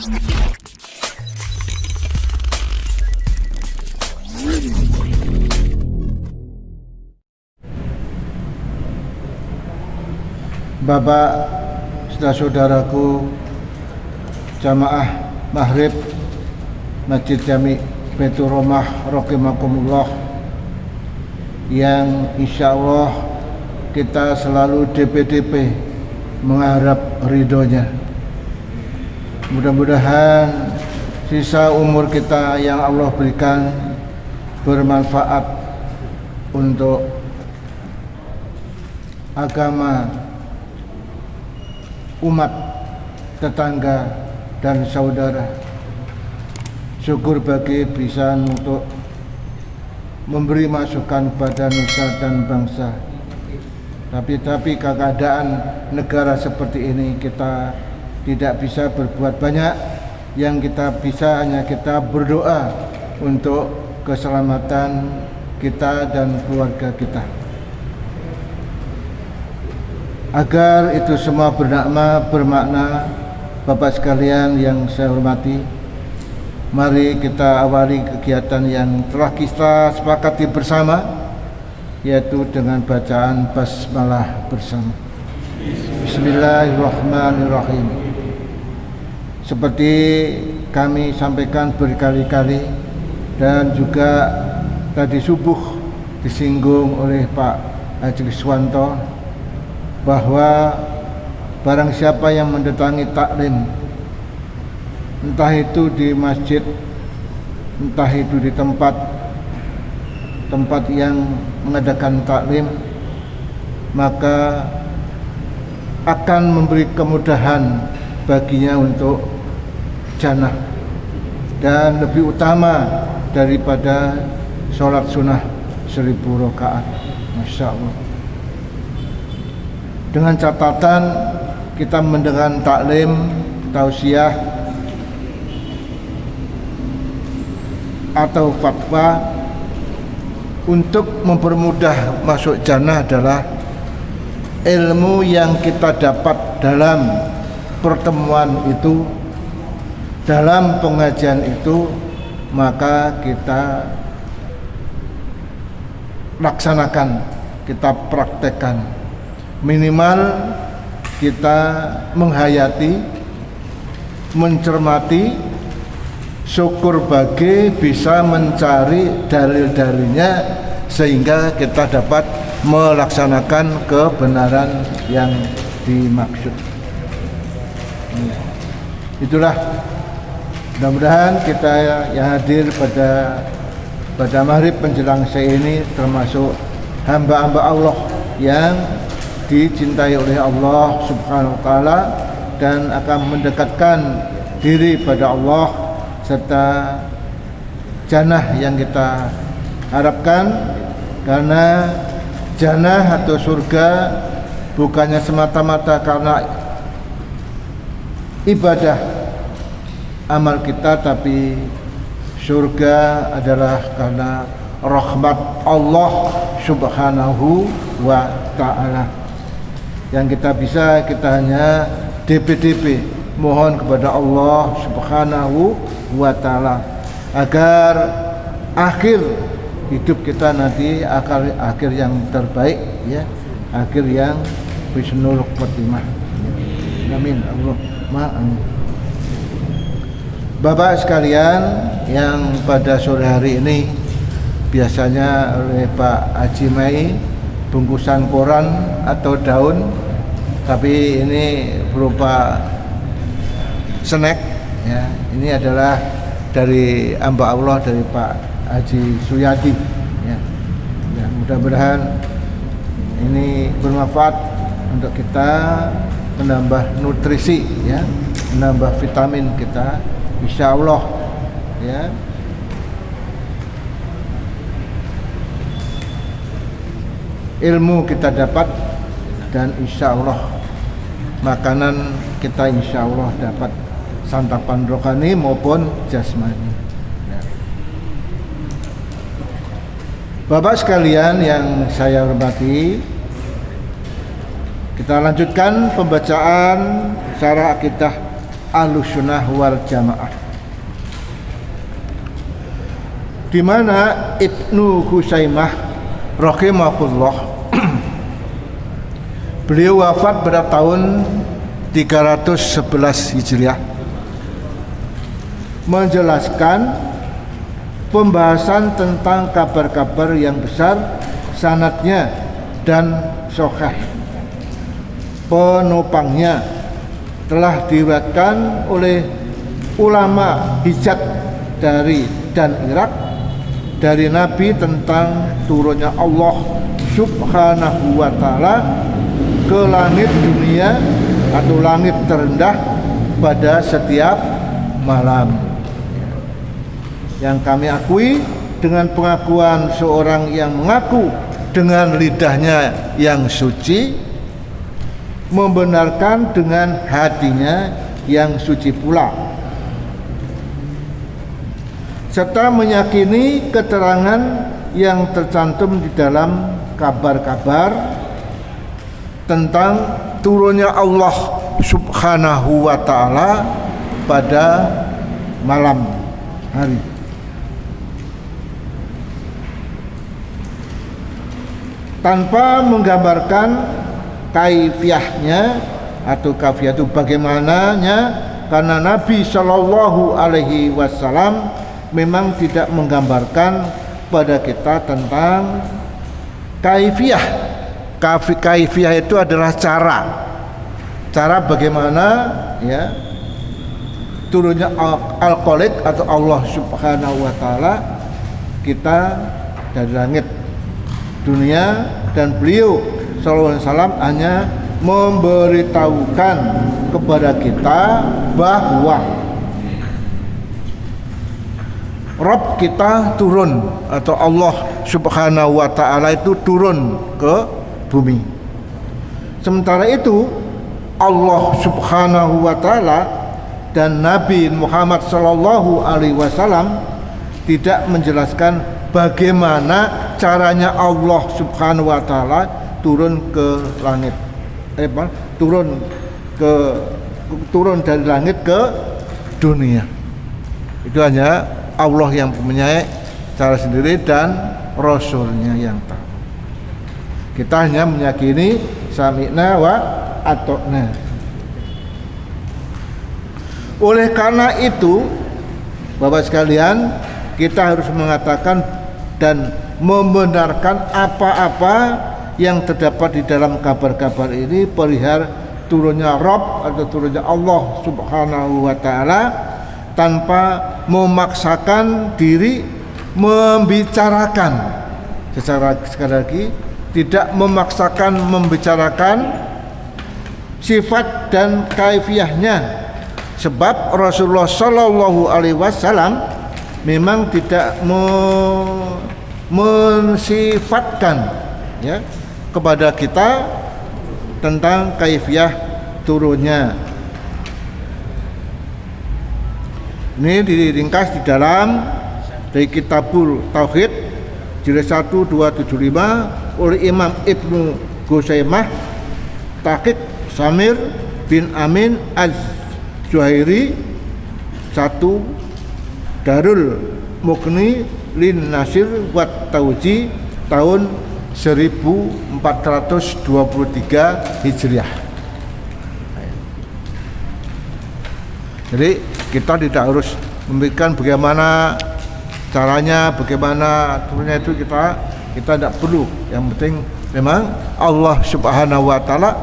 Bapak, saudaraku, jamaah maghrib Masjid Jami Baitur Rahmah rahimakumullah, yang insya Allah kita selalu DP mengharap ridhonya. Mudah-mudahan sisa umur kita yang Allah berikan bermanfaat untuk agama, umat, tetangga, dan saudara. Syukur bagi bisa untuk memberi masukan pada nusa dan bangsa. Tapi keadaan negara seperti ini kita tidak bisa berbuat banyak. Yang kita bisa hanya kita berdoa untuk keselamatan kita dan keluarga kita, agar itu semua bermakna. Bapak sekalian yang saya hormati, mari kita awali kegiatan yang telah kita sepakati bersama, yaitu dengan bacaan basmalah bersama. Bismillahirrahmanirrahim. Seperti kami sampaikan berkali-kali dan juga tadi subuh disinggung oleh Pak Haji Swanto, bahwa barang siapa yang mendatangi taklim, entah itu di masjid, entah itu di tempat yang mengadakan taklim, maka akan memberi kemudahan baginya untuk jannah, dan lebih utama daripada sholat sunnah 1000 rakaat. Masya Allah. Dengan catatan kita mendengar taklim, tausiah atau fatwa untuk mempermudah masuk jannah adalah ilmu yang kita dapat dalam pertemuan itu, dalam pengajian itu, maka kita laksanakan, kita praktekkan. Minimal kita menghayati, mencermati, syukur bagi bisa mencari dalil-dalilnya sehingga kita dapat melaksanakan kebenaran yang dimaksud. Itulah, mudah-mudahan kita yang hadir pada maghrib menjelang saya ini termasuk hamba-hamba Allah yang dicintai oleh Allah Subhanahu wa Ta'ala dan akan mendekatkan diri pada Allah, serta jannah yang kita harapkan. Karena jannah atau surga bukannya semata-mata karena ibadah amal kita, tapi surga adalah karena rahmat Allah Subhanahu wa Ta'ala. Yang kita hanya DP mohon kepada Allah Subhanahu wa Ta'ala agar akhir hidup kita nanti akhir yang terbaik, ya, akhir yang husnul khotimah. Amin. Allahumma amin. Bapak sekalian yang pada sore hari ini biasanya oleh Pak Haji Mai bungkusan koran atau daun, tapi ini berupa snack, ya. Ini adalah dari hamba Allah, dari Pak Haji Suyadi, ya. Ya, mudah-mudahan ini bermanfaat untuk kita menambah nutrisi, ya, menambah vitamin kita, insya Allah, ya. Ilmu kita dapat dan insya Allah makanan kita insya Allah dapat santapan rohani maupun jasmani, ya. Bapak sekalian yang saya hormati, kita lanjutkan pembacaan syarah akidah Ahlussunnah wal Jamaah, di mana Ibnu Khuzaimah rahimahullah beliau wafat pada tahun 311 Hijriah, menjelaskan pembahasan tentang kabar-kabar yang besar sanadnya dan sahih penopangnya telah diriwayatkan oleh ulama hijaz dari dan Irak dari Nabi tentang turunnya Allah Subhanahu wa Ta'ala ke langit dunia atau langit terendah pada setiap malam. Yang kami akui dengan pengakuan seorang yang mengaku dengan lidahnya yang suci, membenarkan dengan hatinya yang suci pula, serta meyakini keterangan yang tercantum di dalam kabar-kabar tentang turunnya Allah Subhanahu wa Ta'ala pada malam hari. Tanpa menggambarkan kaifiyahnya atau kafiyah itu bagaimananya, karena Nabi Shallallahu Alaihi Wasallam memang tidak menggambarkan pada kita tentang kaifiyah. Kaifiyah itu adalah cara bagaimana ya turunnya al-Khaliq atau Allah Subhanahu wa Ta'ala kita dari langit dunia, dan beliau Sallallahu Alaihi Wasallam hanya memberitahukan kepada kita bahwa Rabb kita turun atau Allah Subhanahu wa Ta'ala itu turun ke bumi. Sementara itu Allah Subhanahu wa Ta'ala dan Nabi Muhammad Sallallahu Alaihi Wasallam tidak menjelaskan bagaimana caranya Allah Subhanahu wa Ta'ala turun ke langit, turun dari langit ke dunia. Itu hanya Allah yang mempunyai cara sendiri dan Rasulnya yang tahu. Kita hanya meyakini sami'na wa ata'na. Oleh karena itu, Bapak sekalian, kita harus mengatakan dan membenarkan apa-apa yang terdapat di dalam kabar-kabar ini perihal turunnya Rabb atau turunnya Allah Subhanahu wa Ta'ala, tanpa memaksakan diri membicarakan secara, sekali lagi, tidak memaksakan membicarakan sifat dan kaifiyahnya, sebab Rasulullah Sallallahu Alaihi Wasallam memang tidak mensifatkan ya kepada kita tentang kaifiyah turunnya. Ini diringkas di dalam dari Kitabul Tauhid jilid 1 275 oleh Imam Ibnu Khuzaimah, Tahqiq Samir bin Amin Az-Zuhairi, 1 Darul Mughni Lin Nasir Wat Tauji tahun 1423 Hijriah. Jadi kita tidak harus memikirkan bagaimana caranya, bagaimana turunnya, itu kita tidak perlu. Yang penting memang Allah Subhanahu wa Ta'ala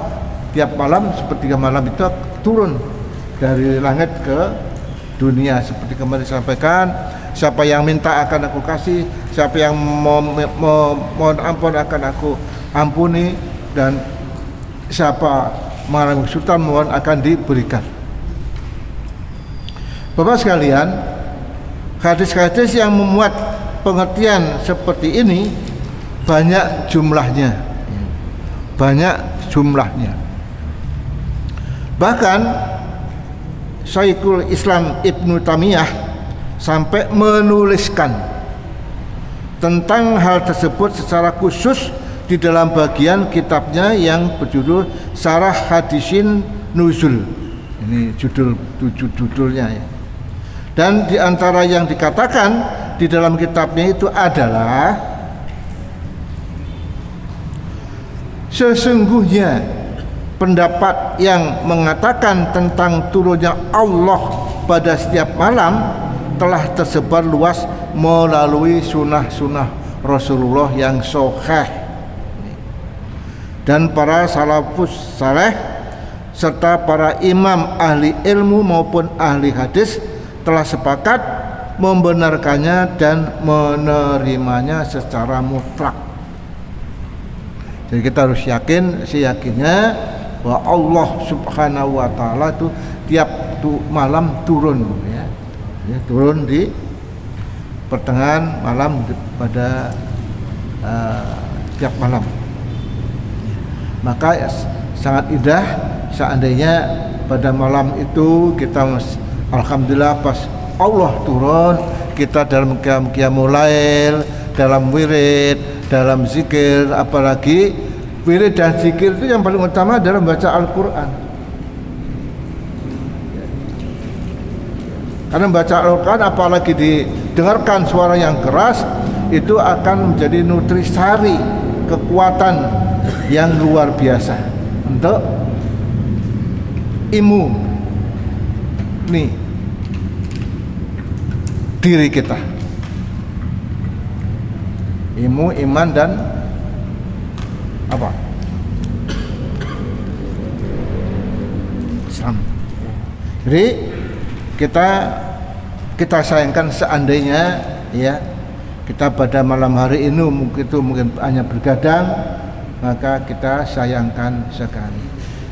tiap malam sepertiga malam itu turun dari langit ke dunia, seperti kemarin disampaikan, siapa yang minta akan aku kasih, siapa yang mohon ampun akan aku ampuni, dan siapa mengalami kesulitan mohon akan diberikan. Bapak sekalian, hadis-hadis yang memuat pengertian seperti ini banyak jumlahnya. Bahkan Syekhul Islam Ibnu Taimiyah sampai menuliskan tentang hal tersebut secara khusus di dalam bagian kitabnya yang berjudul Syarah Hadisin Nuzul. Ini judulnya ya. Dan di antara yang dikatakan di dalam kitabnya itu adalah sesungguhnya pendapat yang mengatakan tentang turunnya Allah pada setiap malam telah tersebar luas melalui sunnah-sunnah Rasulullah yang sahih, dan para salafus saleh serta para imam ahli ilmu maupun ahli hadis telah sepakat membenarkannya dan menerimanya secara mutlak. Jadi kita harus yakin, seyakinnya bahwa Allah Subhanahu wa taala itu tiap malam turun ya. Turun di pertengahan malam pada tiap malam. Maka sangat indah seandainya pada malam itu kita alhamdulillah pas Allah turun, kita dalam qiyamul lail, dalam wirid, dalam zikir, apalagi wirid dan zikir itu yang paling utama adalah membaca Al-Quran. Karena membaca Al-Quran apalagi didengarkan suara yang keras, itu akan menjadi nutrisari kekuatan yang luar biasa untuk diri kita, iman dan apa? Islam. Jadi kita sayangkan seandainya ya kita pada malam hari ini mungkin hanya bergadang, maka kita sayangkan sekali.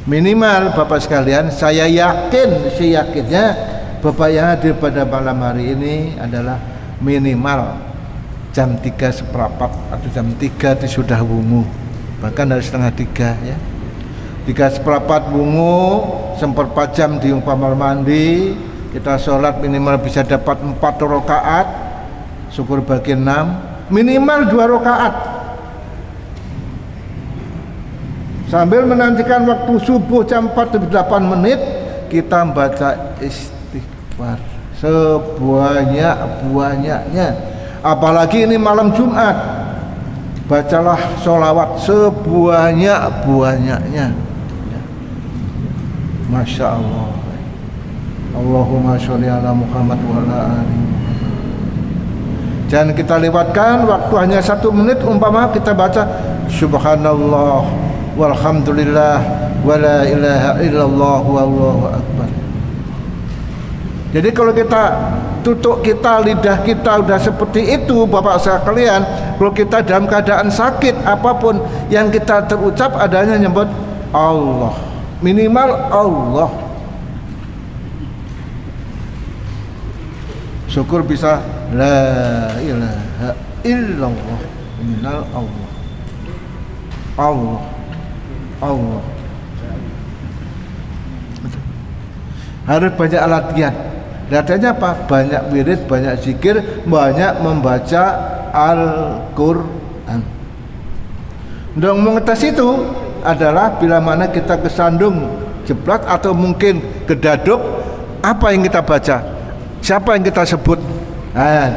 Minimal Bapak sekalian, saya yakin seyakinnya Bapak yang hadir pada malam hari ini adalah minimal jam 3:15 atau jam 3 itu sudah wungu, bahkan dari setengah 3 ya. 3:15 wungu, seperempat jam di kamar mandi, kita sholat minimal bisa dapat 4 rakaat, syukur bagi 6, minimal 2 rakaat. Sambil menantikan waktu subuh jam 4:08 kita baca istighfar sebanyak-banyaknya. Apalagi ini malam Jumat, bacalah sholawat sebanyak-banyaknya. Masya Allah. Allahumma sholli ala Muhammad wa ala ali. Jangan kita lewatkan waktu hanya 1 menit, umpama kita baca subhanallah walhamdulillah wala ilaha illallah wallahu akbar. Jadi kalau kita tutuk kita, lidah kita udah seperti itu Bapak sekalian, kalau kita dalam keadaan sakit apapun yang kita terucap adanya nyebut Allah, minimal Allah. Syukur bisa la ilaha illallah, minimal Allah. Allah harus banyak latihan. Latihannya apa? Banyak wirid, banyak zikir, banyak membaca Al-Quran. Untuk mengetes itu adalah bila mana kita kesandung jeblak atau mungkin kedaduk, apa yang kita baca, siapa yang kita sebut,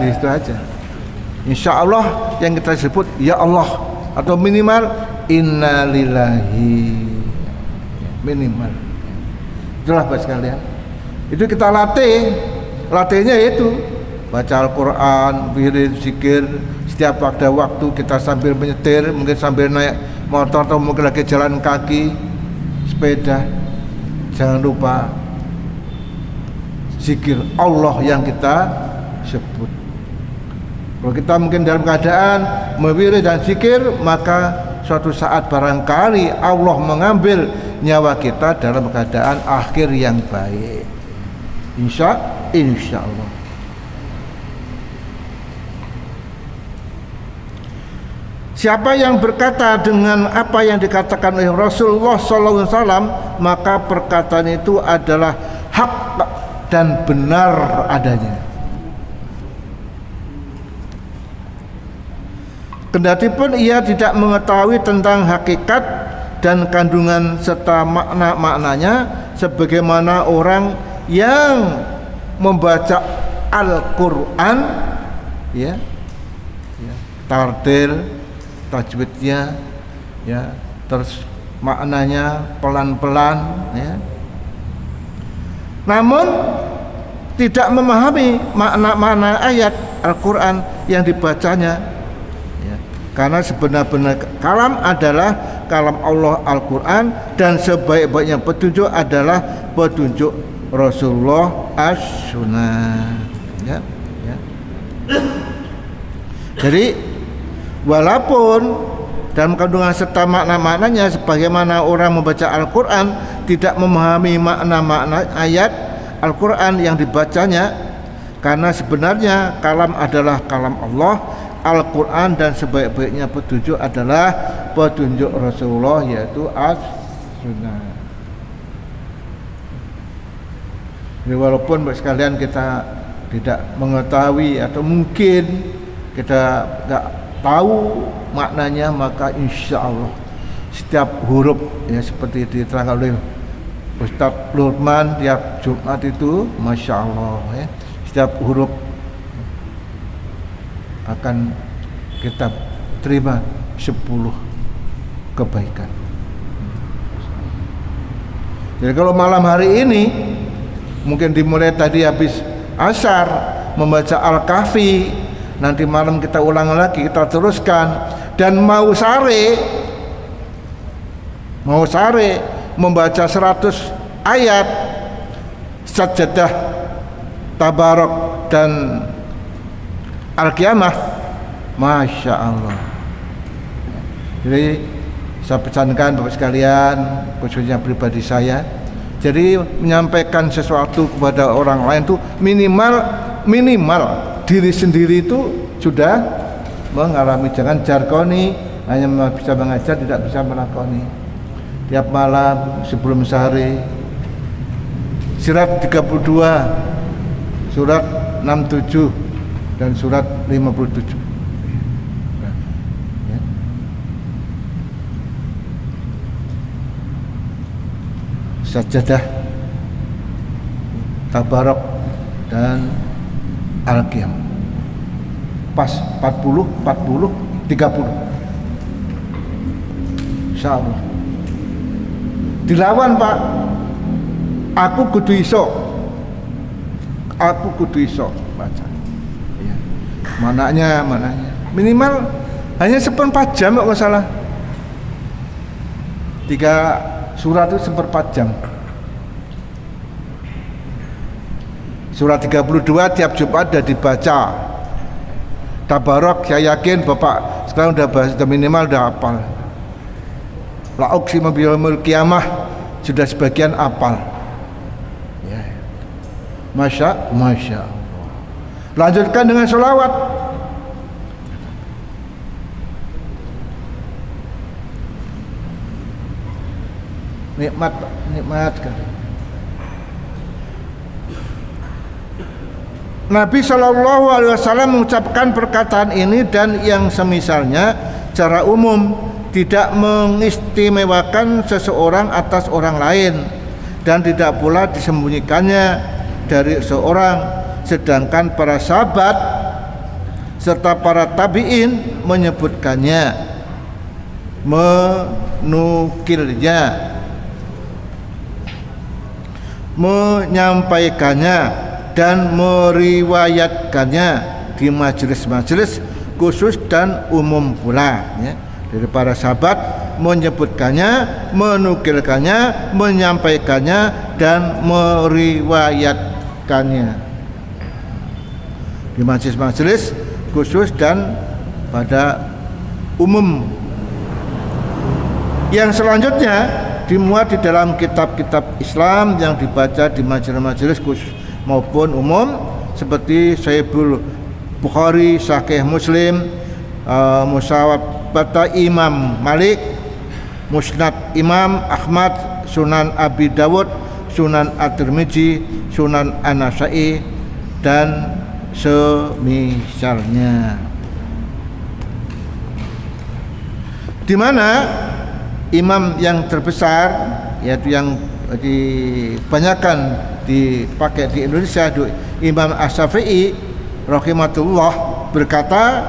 di situ aja. Insya Allah yang kita sebut ya Allah, atau minimal inna lillahi, minimal. Itulah Bapak sekalian, itu kita latihnya itu baca Al-Quran, wirid, zikir setiap waktu kita sambil menyetir, mungkin sambil naik motor atau mungkin lagi jalan kaki, sepeda. Jangan lupa zikir Allah yang kita sebut. Kalau kita mungkin dalam keadaan mewirid dan zikir, maka suatu saat barangkali Allah mengambil nyawa kita dalam keadaan akhir yang baik. Insya Allah. Siapa yang berkata dengan apa yang dikatakan oleh Rasulullah SAW, maka perkataan itu adalah hak dan benar adanya. Kendatipun ia tidak mengetahui tentang hakikat dan kandungan serta makna-maknanya sebagaimana orang yang membaca Al-Quran ya, tartil, tajwidnya ya, terus maknanya pelan-pelan ya. Namun tidak memahami makna-makna ayat Al-Quran yang dibacanya ya. Karena sebenar-benar kalam adalah kalam Allah Al-Quran, dan sebaik-baiknya petunjuk adalah petunjuk Rasulullah as-sunnah ya, ya. Jadi walaupun dalam kandungan serta makna-maknanya sebagaimana orang membaca Al-Quran tidak memahami makna-makna ayat Al-Quran yang dibacanya, karena sebenarnya kalam adalah kalam Allah Al-Quran, dan sebaik-baiknya petunjuk adalah petunjuk Rasulullah, yaitu as-sunnah. Jadi walaupun sekalian kita tidak mengetahui atau mungkin kita nggak tahu maknanya, maka insya Allah setiap huruf ya seperti diterangkan oleh Ustaz Lurman tiap Jumat itu, masya Allah ya, setiap huruf akan kita terima 10 kebaikan. Jadi kalau malam hari ini mungkin dimulai tadi habis asar membaca Al-Kahfi, nanti malam kita ulang lagi, kita teruskan, dan mau sare membaca 100 ayat Sajdah, Tabarok dan Al-Qiyamah, masya Allah. Jadi saya pesankan Bapak sekalian, khususnya pribadi saya, jadi menyampaikan sesuatu kepada orang lain itu minimal diri sendiri itu sudah mengalami. Jangan jargoni, hanya bisa mengajar tidak bisa melakoni. Tiap malam sebelum sehari surat 32, surat 67 dan surat 57 ya. Sajdah, Tabarok dan Al-Qiyamah. Pas 40, 30 insyaallah. Dilawan Pak, aku kudu iso baca ya. Mananya minimal hanya seperempat jam kok salah. 3 surat itu seperempat jam. Surat 32 tiap Jumat sudah dibaca. Tabarok saya yakin Bapak sekarang udah minimal udah hafal. La uqsimu biyaumil qiyamah sudah sebagian hafal. Ya. Masya Allah. Lanjutkan dengan sholawat. Nikmat sekali. Nabi Shallallahu Alaihi Wasallam mengucapkan perkataan ini dan yang semisalnya secara umum, tidak mengistimewakan seseorang atas orang lain dan tidak pula disembunyikannya dari seorang, sedangkan para sahabat serta para tabi'in menyebutkannya, menukilnya, menyampaikannya dan meriwayatkannya di majelis-majelis khusus dan umum pula ya. Dari para sahabat menyebutkannya, menukilkannya, menyampaikannya dan meriwayatkannya di majelis-majelis khusus dan pada umum. Yang selanjutnya dimuat di dalam kitab-kitab Islam yang dibaca di majelis-majelis khusus maupun umum seperti Sahihul Bukhari, Sahih Muslim, Musawwabata Imam Malik, Musnad Imam Ahmad, Sunan Abi Dawud, Sunan At-Tirmidzi, Sunan An-Nasa'i dan semisalnya. Di mana imam yang terbesar, yaitu yang dibanyakan dipakai di Indonesia, Imam Asy-Syafi'i rahimahullah berkata,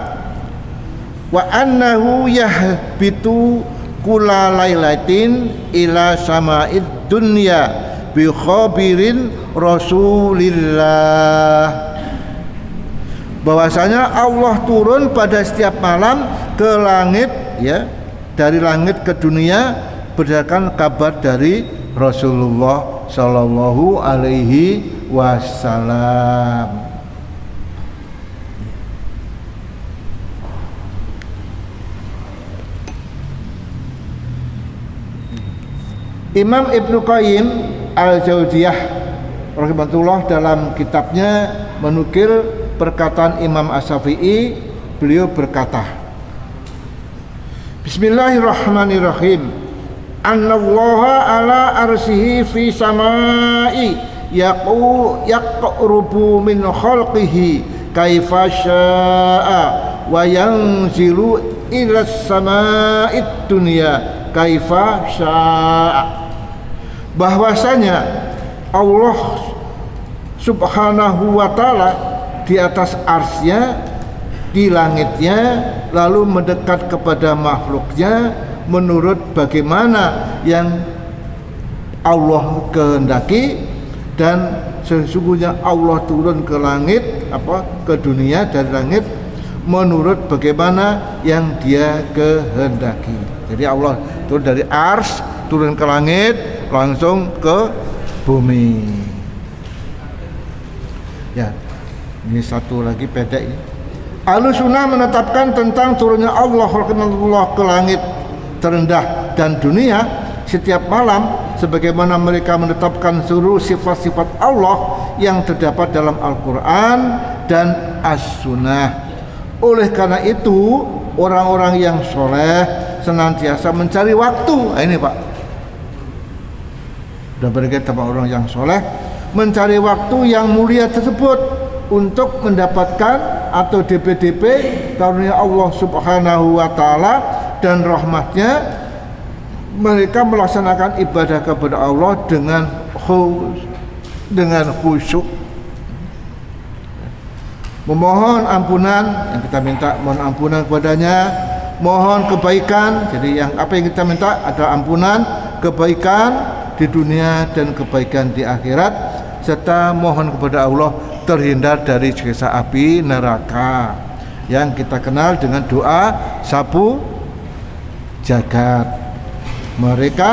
wa annahu yahbitu kulla lailatin ila sama'id dunya bi khabirin Rasulillah, bahwasanya Allah turun pada setiap malam ke langit, ya, dari langit ke dunia berdasarkan kabar dari Rasulullah sallallahu alaihi wasallam. Imam Ibnu Qayyim Al-Jauziyah rahimahullah dalam kitabnya menukil perkataan Imam Asy-Syafi'i. Beliau berkata, Bismillahirrahmanirrahim, Annallaha ala arsihi fi samai yaqrubu min khalqihi kaifa syaa wa yanzilu ila sama'id dunya kaifa syaa. Bahwasanya Allah subhanahu wa ta'ala di atas arsy-Nya, di langitnya, lalu mendekat kepada makhluknya menurut bagaimana yang Allah kehendaki, dan sesungguhnya Allah turun ke langit, ke dunia dari langit menurut bagaimana yang Dia kehendaki. Jadi Allah turun dari ars, turun ke langit, langsung ke bumi. Ya, ini satu lagi pendek ini. Ahlussunnah menetapkan tentang turunnya Allah ke langit terendah dan dunia setiap malam, sebagaimana mereka menetapkan seluruh sifat-sifat Allah yang terdapat dalam Al-Quran dan As-Sunnah. Oleh karena itu, orang-orang yang soleh senantiasa mencari waktu. Ini Pak, dan berkata orang yang soleh mencari waktu yang mulia tersebut untuk mendapatkan atau DP-DP karunia Allah subhanahu wa ta'ala dan rahmatnya. Mereka melaksanakan ibadah kepada Allah dengan khusyuk, memohon ampunan, yang kita minta mohon ampunan kepadanya, mohon kebaikan. Jadi yang apa yang kita minta adalah ampunan, kebaikan di dunia dan kebaikan di akhirat, serta mohon kepada Allah terhindar dari siksa api neraka yang kita kenal dengan doa sapu jagat. Mereka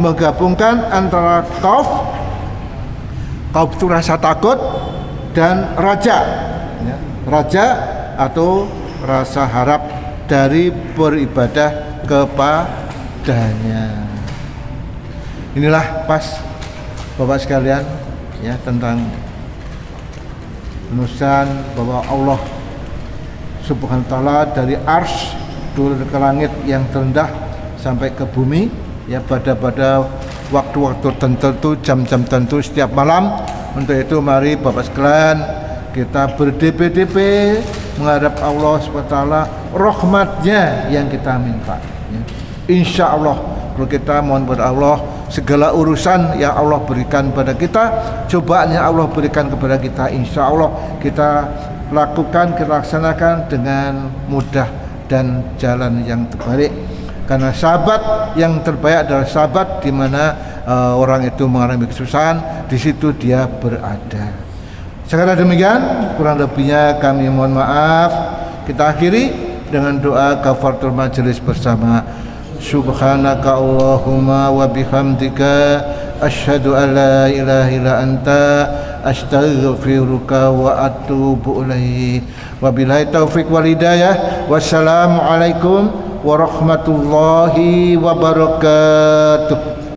menggabungkan antara khauf itu rasa takut, dan raja, ya, raja atau rasa harap dari beribadah kepadanya. Inilah pas Bapak sekalian, ya, tentang penulisan bahwa Allah subhanahu wa ta'ala dari ars turun ke langit yang terendah sampai ke bumi, ya, pada waktu-waktu tertentu, jam-jam tertentu setiap malam. Untuk itu mari Bapak sekalian kita berdp-dp menghadap Allah subhanahu wa ta'ala, rahmatnya yang kita minta, ya. Insya Allah kalau kita mohon kepada Allah, segala urusan yang Allah berikan pada kita, cobaan yang Allah berikan kepada kita, insya Allah kita lakukan, kita laksanakan dengan mudah dan jalan yang terbaik. Karena sahabat yang terbaik adalah sahabat di mana orang itu mengalami kesusahan, di situ dia berada. Sekadar demikian, kurang lebihnya kami mohon maaf. Kita akhiri dengan doa kafaratul majelis bersama. Subhanaka Allahumma wa bihamdika asyhadu an la ilaha illa anta astaghfiruka wa atubu ilaik. Wabillahi taufik wal hidayah. Wassalamualaikum warahmatullahi wabarakatuh.